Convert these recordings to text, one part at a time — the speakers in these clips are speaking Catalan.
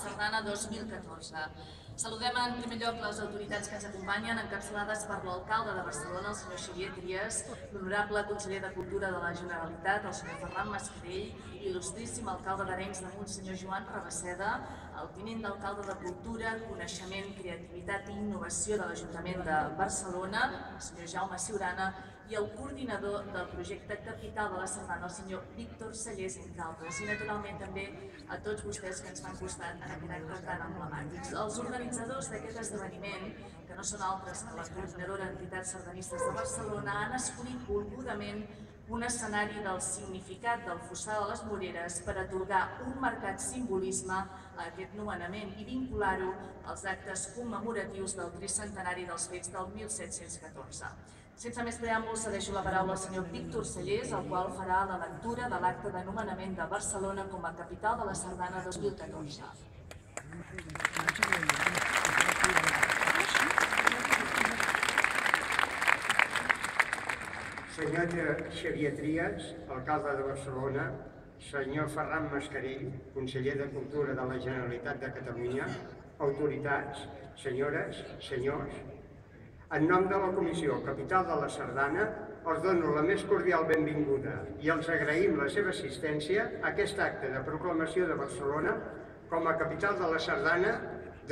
Sardana 2014. Saludem en primer lloc les autoritats que ens acompanyen, encapçalades per l'alcalde de Barcelona, el senyor Xavier Trias, l'honorable conseller de Cultura de la Generalitat, el senyor Ferran Mascarell, i l'il·lustríssim alcalde d'Arenys de Munt, senyor Joan Rabasseda, el tinent d'alcalde de Cultura, Coneixement, Creativitat i Innovació de l'Ajuntament de Barcelona, el senyor Jaume Ciurana, i el coordinador del projecte Capital de la Sardana, el senyor Víctor Cellers, entre altres, i naturalment també a tots vostès que ens fan costat en aquest acte tan emblemàtic. Els organitzadors d'aquest esdeveniment, que no són altres que la coordinadora d'entitats sardanistes de Barcelona, han escollit volgudament un escenari del significat del fossar de les Moreres per atorgar un marcat simbolisme a aquest nomenament i vincular-ho als actes commemoratius del tricentenari dels fets del 1714. Sense més preàmbuls, cedeixo la paraula al senyor Víctor Cellers, el qual farà la lectura de l'acte de nomenament de Barcelona com a capital de la Sardana 2014. Senyor Xavier Trias, alcalde de Barcelona, senyor Ferran Mascarell, conseller de Cultura de la Generalitat de Catalunya, autoritats, senyores, senyors, en nom de la Comissió Capital de la Sardana, els dono la més cordial benvinguda i els agraïm la seva assistència a aquest acte de proclamació de Barcelona com a capital de la Sardana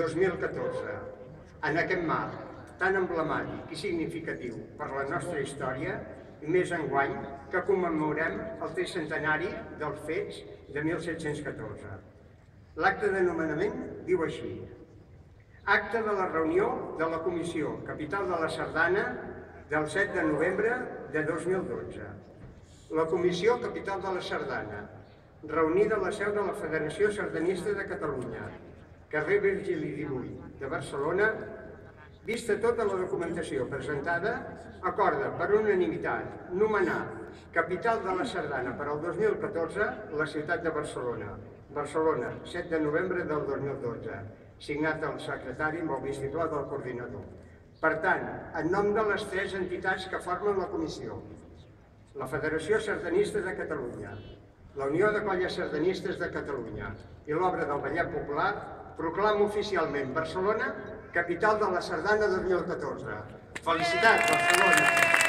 2014. En aquest marc tan emblemàtic i significatiu per la nostra història, i més enguany que commemorem el tricentenari dels fets de 1714. L'acte de nomenament diu així: acte de la reunió de la Comissió Capital de la Sardana del 7 de novembre de 2012. La Comissió Capital de la Sardana, reunida a la seu de la Federació Sardanista de Catalunya, carrer Virgili 18 de Barcelona, vista tota la documentació presentada, acorda per unanimitat nomenar capital de la Sardana per al 2014 la ciutat de Barcelona. Barcelona, 7 de novembre del 2012. Signat el secretari amb el vistiplau del coordinador. Per tant, en nom de les tres entitats que formen la comissió, la Federació Sardanista de Catalunya, la Unió de Colles Sardanistes de Catalunya i l'Obra del Ballet Popular, proclamo oficialment Barcelona capital de la Sardana 2014. Felicitats, Barcelona!